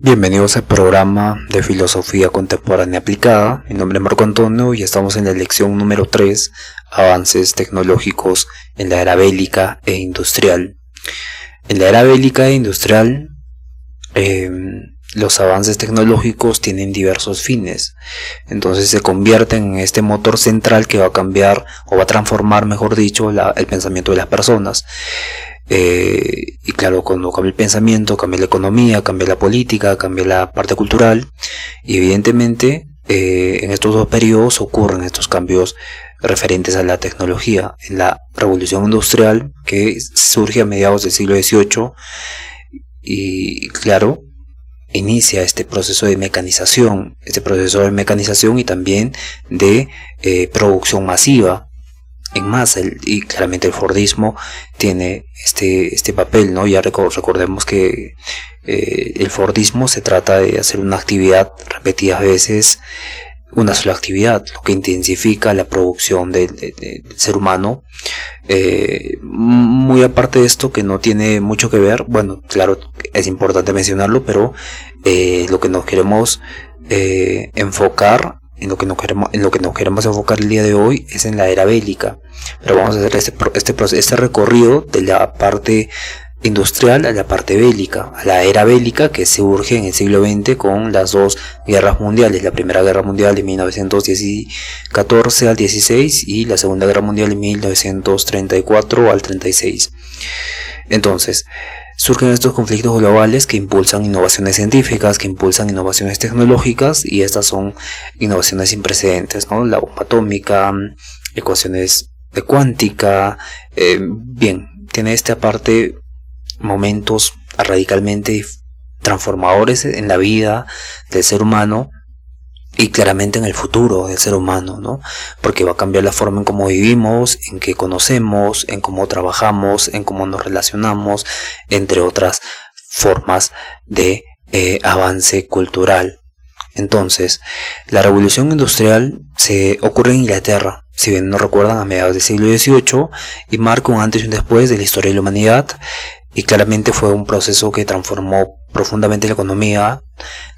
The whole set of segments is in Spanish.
Bienvenidos al programa de Filosofía Contemporánea Aplicada. Mi nombre es Marco Antonio y estamos en la lección número 3, Avances tecnológicos en la era bélica e industrial. En la era bélica e industrial, los avances tecnológicos tienen diversos fines. Entonces se convierten en este motor central que va a cambiar o va a transformar, mejor dicho, el pensamiento de las personas. Y claro, cuando cambia el pensamiento, cambia la economía, cambia la política, cambia la parte cultural. Y evidentemente en estos dos periodos ocurren estos cambios referentes a la tecnología. En la revolución industrial, que surge a mediados del siglo XVIII, y claro, inicia este proceso de mecanización y también de producción masiva en masa, y claramente el Fordismo tiene este papel, ¿no? Ya recordemos que el Fordismo se trata de hacer una actividad repetidas veces, una sola actividad, lo que intensifica la producción del ser humano. Muy aparte de esto, que no tiene mucho que ver, bueno, claro, es importante mencionarlo, pero lo que nos queremos enfocar, en lo que nos queremos enfocar el día de hoy es en la era bélica. Pero vamos a hacer este recorrido de la parte industrial a la parte bélica, a la era bélica, que surge en el siglo XX con las dos guerras mundiales: la Primera Guerra Mundial de 1914 al 16 y la Segunda Guerra Mundial de 1934 al 36. Entonces, surgen estos conflictos globales que impulsan innovaciones científicas, que impulsan innovaciones tecnológicas, y estas son innovaciones sin precedentes, ¿no? La bomba atómica, ecuaciones de cuántica, bien, tiene esta parte momentos radicalmente transformadores en la vida del ser humano y claramente en el futuro del ser humano, ¿no? Porque va a cambiar la forma en cómo vivimos, en qué conocemos, en cómo trabajamos, en cómo nos relacionamos, entre otras formas de avance cultural. Entonces, la revolución industrial se ocurre en Inglaterra, si bien no recuerdan, a mediados del siglo XVIII, y marca un antes y un después de la historia de la humanidad. Y claramente fue un proceso que transformó profundamente la economía,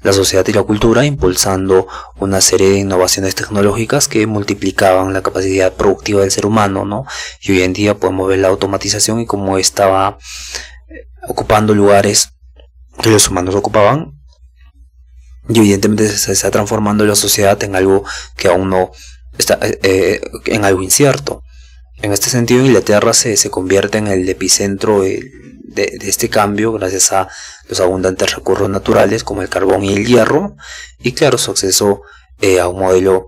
la sociedad y la cultura, impulsando una serie de innovaciones tecnológicas que multiplicaban la capacidad productiva del ser humano, ¿no? Y hoy en día podemos ver la automatización y cómo estaba ocupando lugares que los humanos ocupaban. Y evidentemente se está transformando la sociedad en algo que aún no está, en algo incierto. En este sentido, Inglaterra se convierte en el epicentro de este cambio gracias a los abundantes recursos naturales como el carbón y el hierro, y claro, su acceso a un modelo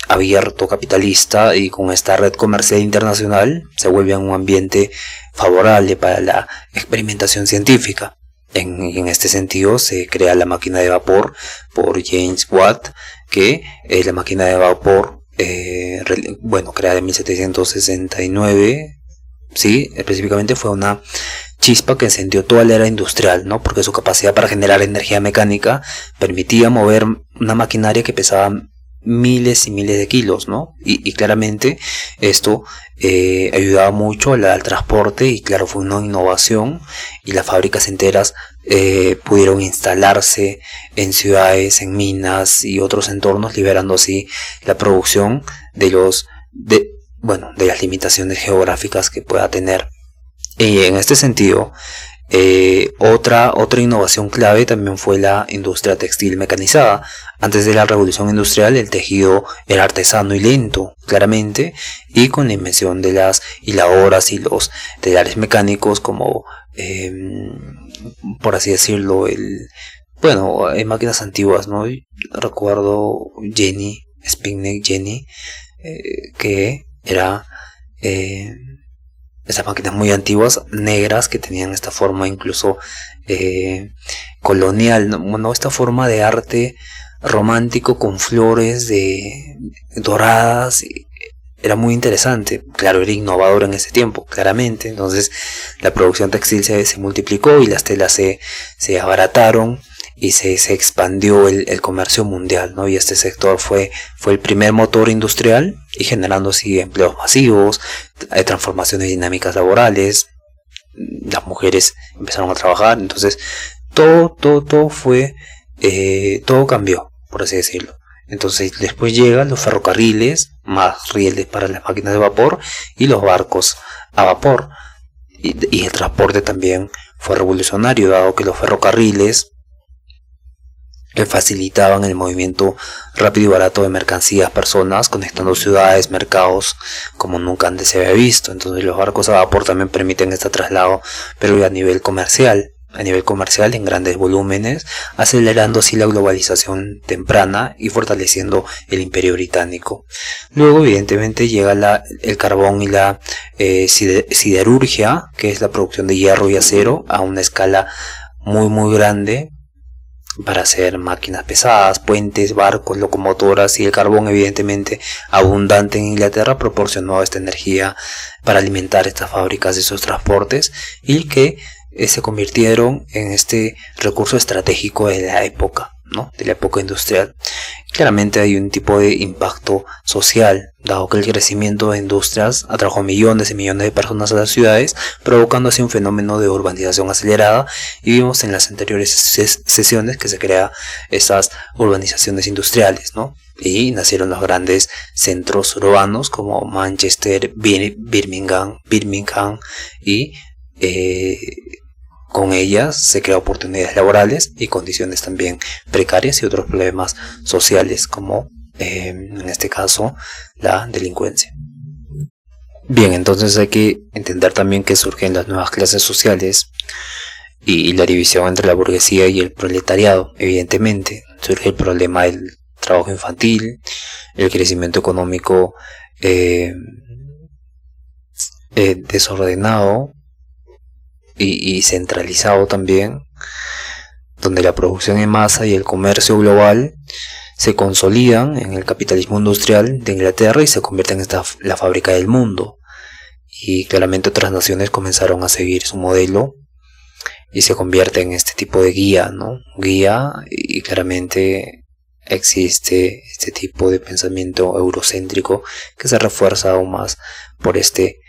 abierto, capitalista, y con esta red comercial internacional se vuelve un ambiente favorable para la experimentación científica. En este sentido se crea la máquina de vapor por James Watt, que la máquina de vapor creada en 1769, sí, específicamente fue una chispa que encendió toda la era industrial, ¿no? Porque su capacidad para generar energía mecánica permitía mover una maquinaria que pesaba miles y miles de kilos, ¿no? Y claramente esto ayudaba mucho al transporte, y claro, fue una innovación, y las fábricas enteras pudieron instalarse en ciudades, en minas y otros entornos, liberando así la producción de las limitaciones geográficas que pueda tener. Y en este sentido, otra innovación clave también fue la industria textil mecanizada. Antes de la revolución industrial, el tejido era artesano y lento, claramente, y con la invención de las hiladoras y los telares mecánicos, como por así decirlo, hay máquinas antiguas, ¿no? Recuerdo Spinning Jenny, que era esas máquinas muy antiguas, negras, que tenían esta forma incluso colonial, ¿no? Esta forma de arte romántico con flores doradas. Era muy interesante, claro, era innovador en ese tiempo, claramente. Entonces la producción textil se multiplicó y las telas se abarataron, y se expandió el comercio mundial, ¿no? Y este sector fue el primer motor industrial, y generando así empleos masivos, transformaciones dinámicas laborales. Las mujeres empezaron a trabajar. Entonces todo fue todo cambió, por así decirlo. Entonces después llegan los ferrocarriles, más rieles para las máquinas de vapor y los barcos a vapor. Y el transporte también fue revolucionario, dado que los ferrocarriles facilitaban el movimiento rápido y barato de mercancías, personas, conectando ciudades, mercados, como nunca antes se había visto. Entonces los barcos a vapor también permiten este traslado, pero a nivel comercial en grandes volúmenes, acelerando así la globalización temprana y fortaleciendo el imperio británico. Luego evidentemente llega el carbón y la siderurgia, que es la producción de hierro y acero a una escala muy grande, para hacer máquinas pesadas, puentes, barcos, locomotoras, y el carbón evidentemente abundante en Inglaterra proporcionó esta energía para alimentar estas fábricas y sus transportes, y que se convirtieron en este recurso estratégico de la época, ¿no? De la época industrial. Claramente hay un tipo de impacto social, dado que el crecimiento de industrias atrajo millones y millones de personas a las ciudades, provocando así un fenómeno de urbanización acelerada, y vimos en las anteriores sesiones que se crean estas urbanizaciones industriales, ¿no? Y nacieron los grandes centros urbanos como Manchester, Birmingham y con ellas se crean oportunidades laborales y condiciones también precarias y otros problemas sociales, como en este caso la delincuencia. Bien, entonces hay que entender también que surgen las nuevas clases sociales y la división entre la burguesía y el proletariado. Evidentemente surge el problema del trabajo infantil, el crecimiento económico desordenado y centralizado también, donde la producción en masa y el comercio global se consolidan en el capitalismo industrial de Inglaterra y se convierten en la fábrica del mundo. Y claramente otras naciones comenzaron a seguir su modelo y se convierte en este tipo de guía, ¿no? Guía, y claramente existe este tipo de pensamiento eurocéntrico que se refuerza aún más por este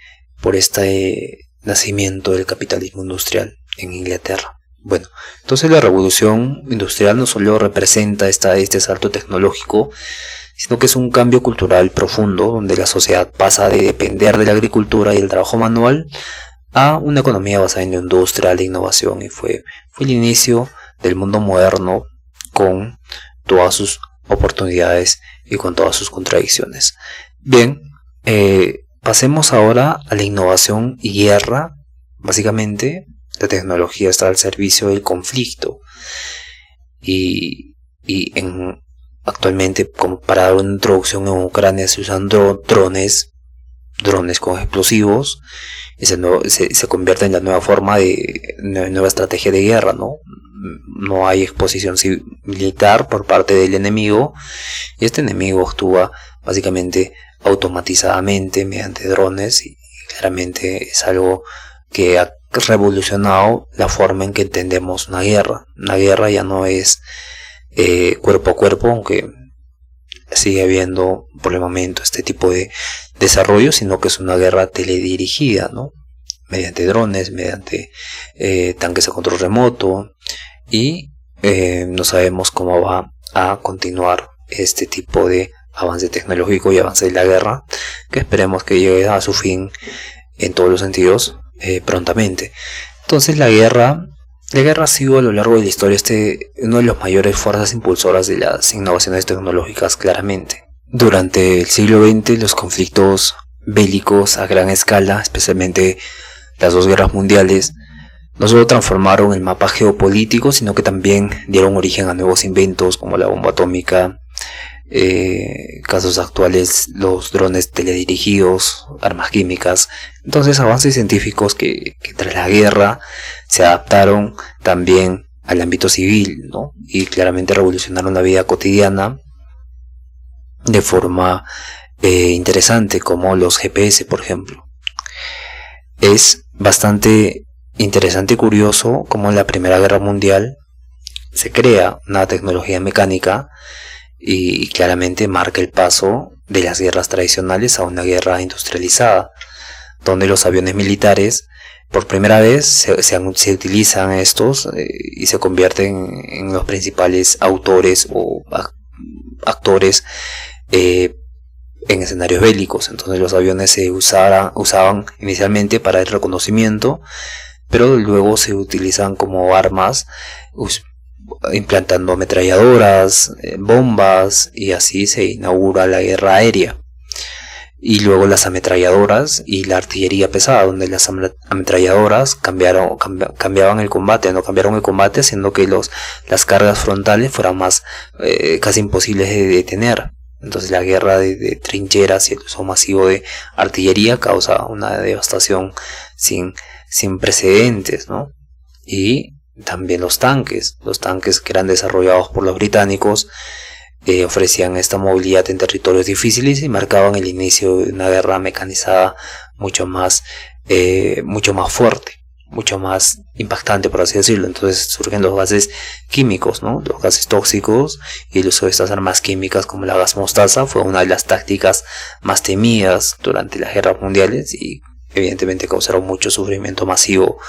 nacimiento del capitalismo industrial en Inglaterra. Bueno, entonces la revolución industrial no solo representa este salto tecnológico, sino que es un cambio cultural profundo, donde la sociedad pasa de depender de la agricultura y el trabajo manual a una economía basada en la industria, la innovación, y fue el inicio del mundo moderno, con todas sus oportunidades y con todas sus contradicciones. Bien, pasemos ahora a la innovación y guerra. Básicamente, la tecnología está al servicio del conflicto y actualmente, como para dar una introducción, en Ucrania se usan drones con explosivos, y se convierte en la nueva forma nueva estrategia de guerra, ¿no? No hay exposición militar por parte del enemigo, y este enemigo actúa básicamente automatizadamente mediante drones, y claramente es algo que ha revolucionado la forma en que entendemos una guerra. Una guerra ya no es cuerpo a cuerpo, aunque sigue habiendo por el momento este tipo de desarrollo, sino que es una guerra teledirigida, ¿no? Mediante drones, mediante tanques a control remoto, y no sabemos cómo va a continuar este tipo de avance tecnológico y avance de la guerra, que esperemos que llegue a su fin en todos los sentidos prontamente. Entonces la guerra ha sido a lo largo de la historia uno de los mayores fuerzas impulsoras de las innovaciones tecnológicas, claramente. Durante el siglo XX, los conflictos bélicos a gran escala, especialmente las dos guerras mundiales, no solo transformaron el mapa geopolítico, sino que también dieron origen a nuevos inventos como la bomba atómica, casos actuales los drones teledirigidos, armas químicas. Entonces, avances científicos que tras la guerra se adaptaron también al ámbito civil, ¿no? Y claramente revolucionaron la vida cotidiana de forma interesante, como los GPS, por ejemplo. Es bastante interesante y curioso cómo en la Primera Guerra Mundial se crea una tecnología mecánica y claramente marca el paso de las guerras tradicionales a una guerra industrializada, donde los aviones militares Por primera vez se utilizan estos y se convierten en los principales autores o actores en escenarios bélicos. Entonces los aviones se usaban inicialmente para el reconocimiento, pero luego se utilizan como armas, implantando ametralladoras, bombas, y así se inaugura la guerra aérea. Y luego las ametralladoras y la artillería pesada, donde las ametralladoras cambiaban el combate, no cambiaron el combate, haciendo que las cargas frontales fueran más casi imposibles de detener. Entonces la guerra de trincheras y el uso masivo de artillería causa una devastación sin precedentes, ¿no? Y también los tanques que eran desarrollados por los británicos ofrecían esta movilidad en territorios difíciles y marcaban el inicio de una guerra mecanizada mucho más fuerte, mucho más impactante, por así decirlo. Entonces surgen los gases químicos, ¿no? Los gases tóxicos, y el uso de estas armas químicas como la gas mostaza fue una de las tácticas más temidas durante las guerras mundiales, y evidentemente causaron mucho sufrimiento masivo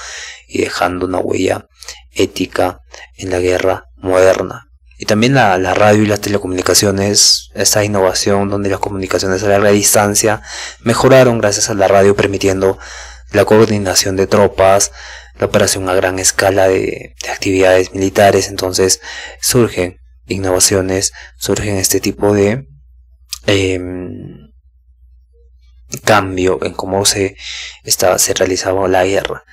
y dejando una huella ética en la guerra moderna. Y también la radio y las telecomunicaciones, esta innovación donde las comunicaciones a larga distancia mejoraron gracias a la radio, permitiendo la coordinación de tropas, la operación a gran escala de actividades militares. Entonces surgen innovaciones, surgen este tipo de cambio en cómo se realizaba la guerra.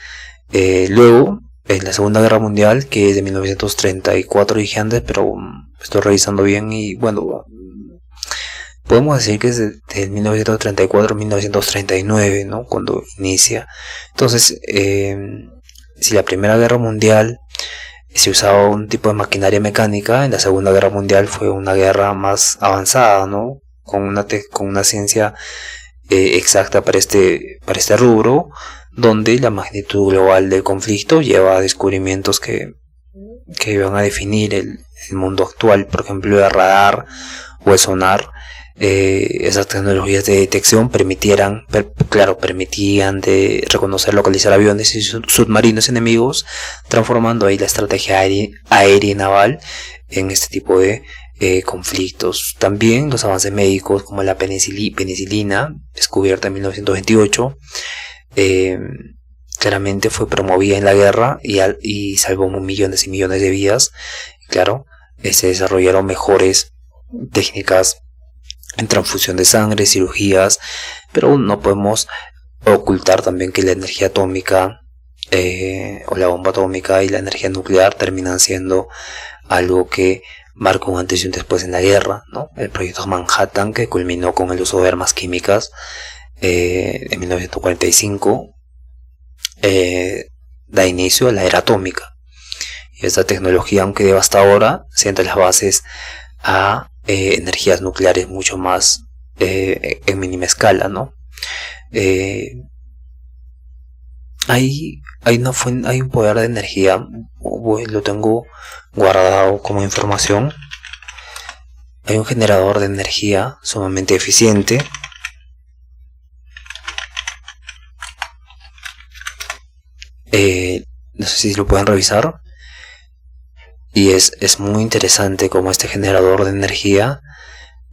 Luego, en la Segunda Guerra Mundial, que es de 1934, dije antes, pero estoy revisando bien, y bueno, podemos decir que es de 1934 a 1939, ¿no? Cuando inicia. Entonces, si la Primera Guerra Mundial se usaba un tipo de maquinaria mecánica, en la Segunda Guerra Mundial fue una guerra más avanzada, ¿no? Con una ciencia exacta para este rubro, donde la magnitud global del conflicto lleva a descubrimientos que van a definir el mundo actual. Por ejemplo, el radar o el sonar. Esas tecnologías de detección permitían de reconocer, localizar aviones y submarinos enemigos, transformando ahí la estrategia aérea y naval en este tipo de conflictos. También los avances médicos, como la penicilina, descubierta en 1928, claramente fue promovida en la guerra y salvó millones y millones de vidas. Claro, se desarrollaron mejores técnicas en transfusión de sangre, cirugías, pero no podemos ocultar también que la energía atómica o la bomba atómica y la energía nuclear terminan siendo algo que marca un antes y un después en la guerra, ¿no? El proyecto Manhattan, que culminó con el uso de armas químicas en 1945, da inicio a la era atómica. Y esta tecnología, aunque devastadora, sienta las bases a energías nucleares mucho más en mínima escala, ¿no? Hay un poder de energía, lo tengo guardado como información. Hay un generador de energía sumamente eficiente, no sé si lo pueden revisar, y es muy interesante cómo este generador de energía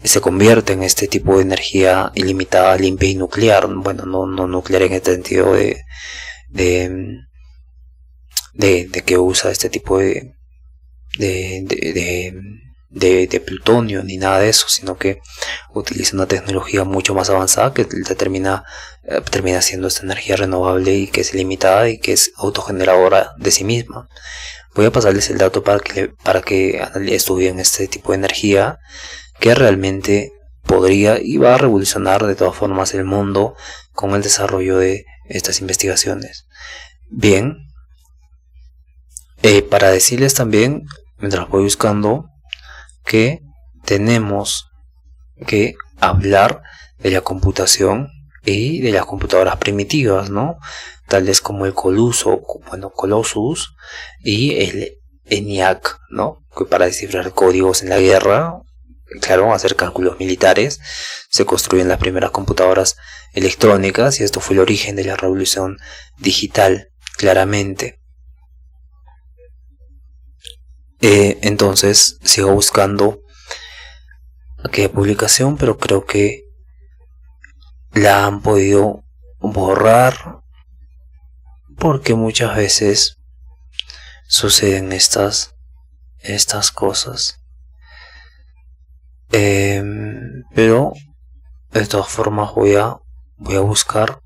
se convierte en este tipo de energía ilimitada, limpia y nuclear. Bueno, no nuclear en el sentido de que usa este tipo de plutonio ni nada de eso, sino que utiliza una tecnología mucho más avanzada que termina siendo esta energía renovable y que es ilimitada y que es autogeneradora de sí misma. Voy a pasarles el dato para que estudien este tipo de energía, que realmente podría y va a revolucionar de todas formas el mundo con el desarrollo de estas investigaciones. Bien, para decirles también, mientras voy buscando, que tenemos que hablar de la computación y de las computadoras primitivas, ¿no? Tales como el Colossus y el ENIAC, ¿no? Que para descifrar códigos en la guerra claro, hacer cálculos militares. Se construyen las primeras computadoras electrónicas y esto fue el origen de la revolución digital, claramente. Entonces sigo buscando aquella publicación, pero creo que la han podido borrar porque muchas veces suceden estas cosas. Pero de todas formas voy a buscar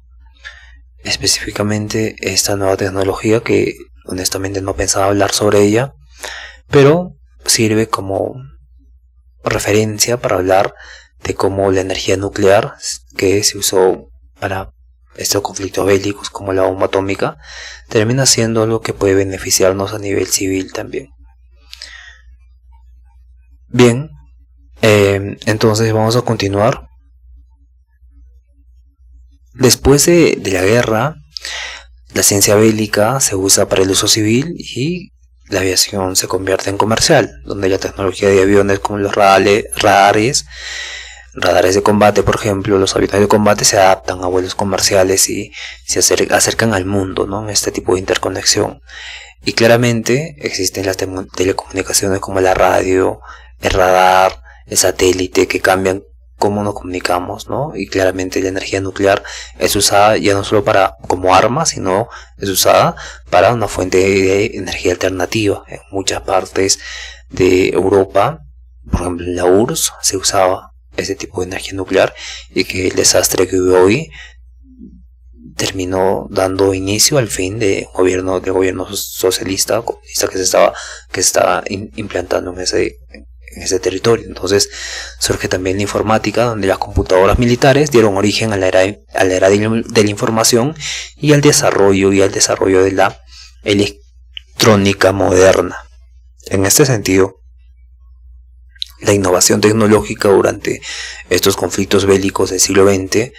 específicamente esta nueva tecnología que honestamente no pensaba hablar sobre ella, pero sirve como referencia para hablar de cómo la energía nuclear, que se usó para estos conflictos bélicos como la bomba atómica, termina siendo algo que puede beneficiarnos a nivel civil también. Bien, entonces vamos a continuar. Después de la guerra, la ciencia bélica se usa para el uso civil y la aviación se convierte en comercial, donde la tecnología de aviones como los radares de combate, por ejemplo, los aviones de combate se adaptan a vuelos comerciales y se acercan al mundo, ¿no? En este tipo de interconexión. Y claramente existen las telecomunicaciones como la radio, el radar, el satélite, que cambian cómo nos comunicamos, ¿no? Y claramente la energía nuclear es usada ya no solo como arma, sino es usada para una fuente de energía alternativa. En muchas partes de Europa, por ejemplo en la URSS, se usaba ese tipo de energía nuclear, y que el desastre que hubo hoy terminó dando inicio al fin del gobierno socialista, comunista que se estaba implantando en ese territorio. Entonces surge también la informática, donde las computadoras militares dieron origen a la era de la información y al desarrollo de la electrónica moderna. En este sentido, la innovación tecnológica durante estos conflictos bélicos del siglo XX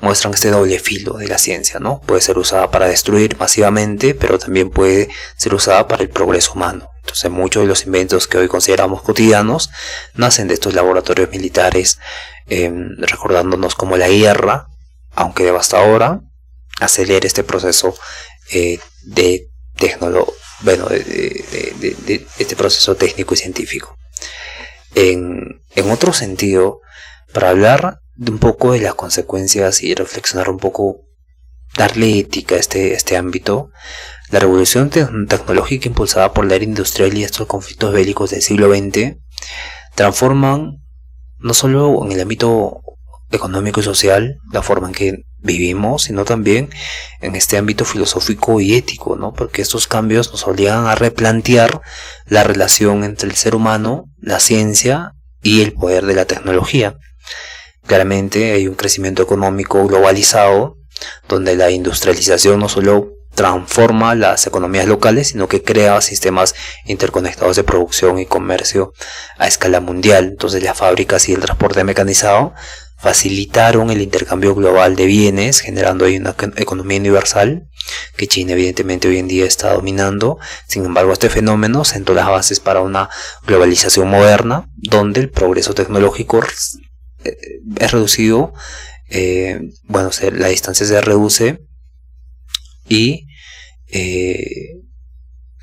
muestran este doble filo de la ciencia, ¿no? Puede ser usada para destruir masivamente, pero también puede ser usada para el progreso humano. Entonces muchos de los inventos que hoy consideramos cotidianos nacen de estos laboratorios militares, recordándonos cómo la guerra, aunque devastadora, acelera este proceso de este proceso técnico y científico. En otro sentido, para hablar de un poco de las consecuencias y reflexionar un poco, darle ética a este ámbito, la revolución tecnológica impulsada por la era industrial y estos conflictos bélicos del siglo XX transforman no solo en el ámbito económico y social la forma en que vivimos, sino también en este ámbito filosófico y ético, ¿no? Porque estos cambios nos obligan a replantear la relación entre el ser humano, la ciencia y el poder de la tecnología. Claramente hay un crecimiento económico globalizado, donde la industrialización no solo transforma las economías locales, sino que crea sistemas interconectados de producción y comercio a escala mundial. Entonces las fábricas y el transporte mecanizado facilitaron el intercambio global de bienes, generando ahí una economía universal que China evidentemente hoy en día está dominando. Sin embargo, este fenómeno sentó las bases para una globalización moderna, donde el progreso tecnológico es reducido, la distancia se reduce y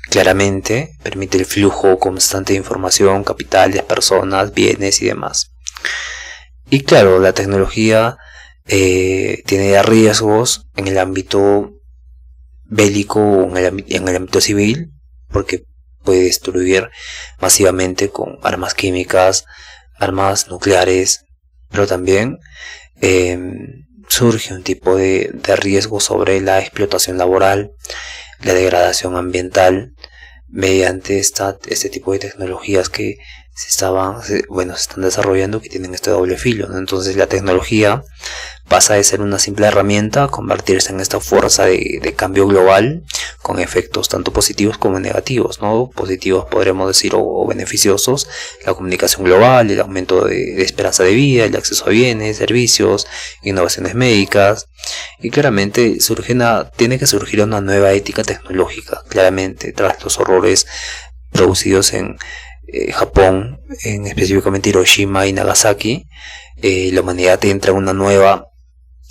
claramente permite el flujo constante de información, capitales, personas, bienes y demás. Y claro, la tecnología tiene riesgos en el ámbito bélico o en el ámbito civil, porque puede destruir masivamente con armas químicas, armas nucleares, pero también surge un tipo de riesgo sobre la explotación laboral, la degradación ambiental, mediante este tipo de tecnologías que se están desarrollando, que tienen este doble filo, ¿no? Entonces la tecnología pasa de ser una simple herramienta a convertirse en esta fuerza de cambio global, con efectos tanto positivos como negativos, ¿no? Positivos podremos decir, o beneficiosos: la comunicación global, el aumento de esperanza de vida, el acceso a bienes, servicios, innovaciones médicas. Y claramente tiene que surgir una nueva ética tecnológica, claramente, tras los horrores producidos en Japón, específicamente Hiroshima y Nagasaki, la humanidad entra en una nueva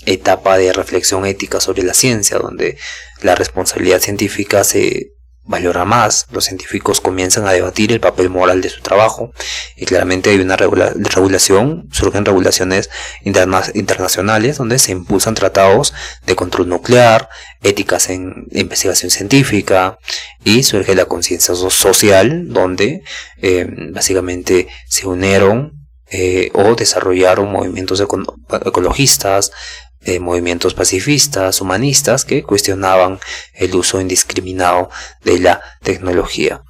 etapa de reflexión ética sobre la ciencia, donde la responsabilidad científica se valora más. Los científicos comienzan a debatir el papel moral de su trabajo, y claramente hay una regulación, surgen regulaciones internacionales donde se impulsan tratados de control nuclear, éticas en investigación científica, y surge la conciencia social, donde básicamente se unieron o desarrollaron movimientos ecologistas, movimientos pacifistas, humanistas, que cuestionaban el uso indiscriminado de la tecnología.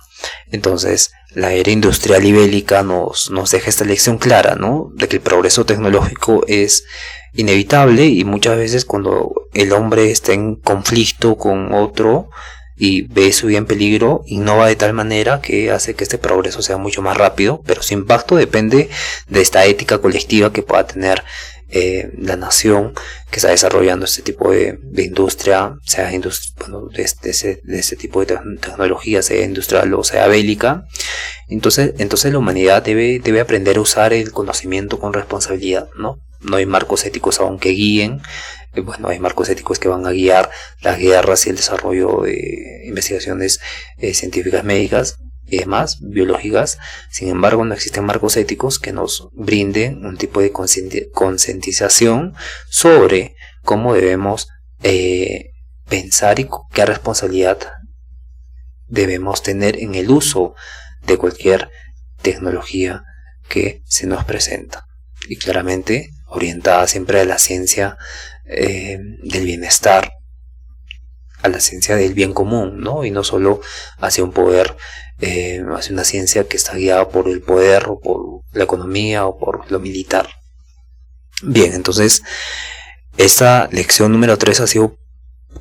Entonces, la era industrial y bélica nos deja esta lección clara, ¿no?, de que el progreso tecnológico es inevitable, y muchas veces cuando el hombre está en conflicto con otro y ve su vida en peligro, innova de tal manera que hace que este progreso sea mucho más rápido, pero su impacto depende de esta ética colectiva que pueda tener la nación que está desarrollando este tipo de industria, sea de este tipo de tecnología, sea industrial o sea bélica. Entonces la humanidad debe aprender a usar el conocimiento con responsabilidad, ¿no? No hay marcos éticos aún que guíen. Hay marcos éticos que van a guiar las guerras y el desarrollo de investigaciones científicas, médicas y demás, biológicas. Sin embargo, no existen marcos éticos que nos brinden un tipo de concientización sobre cómo debemos pensar y qué responsabilidad debemos tener en el uso de cualquier tecnología que se nos presenta, y claramente orientada siempre a la ciencia del bienestar, a la ciencia del bien común, ¿no? Y no solo hacia un poder, hacia una ciencia que está guiada por el poder o por la economía o por lo militar. Bien, entonces esta lección número 3 ha sido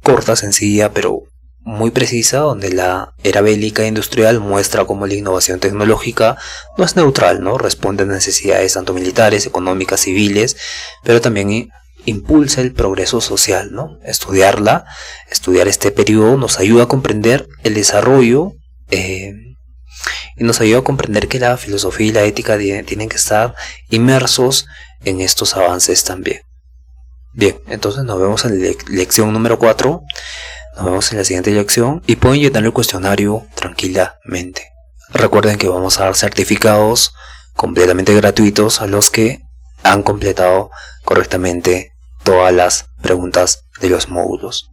corta, sencilla, pero muy precisa, donde la era bélica e industrial muestra cómo la innovación tecnológica no es neutral, ¿no? Responde a necesidades tanto militares, económicas, civiles, pero también impulsa el progreso social, ¿no? Estudiar este periodo nos ayuda a comprender el desarrollo y nos ayuda a comprender que la filosofía y la ética tienen que estar inmersos en estos avances también. Bien, entonces nos vemos en la lección número 4. Nos vemos en la siguiente lección y pueden llenar el cuestionario tranquilamente. Recuerden que vamos a dar certificados completamente gratuitos a los que han completado correctamente todas las preguntas de los módulos.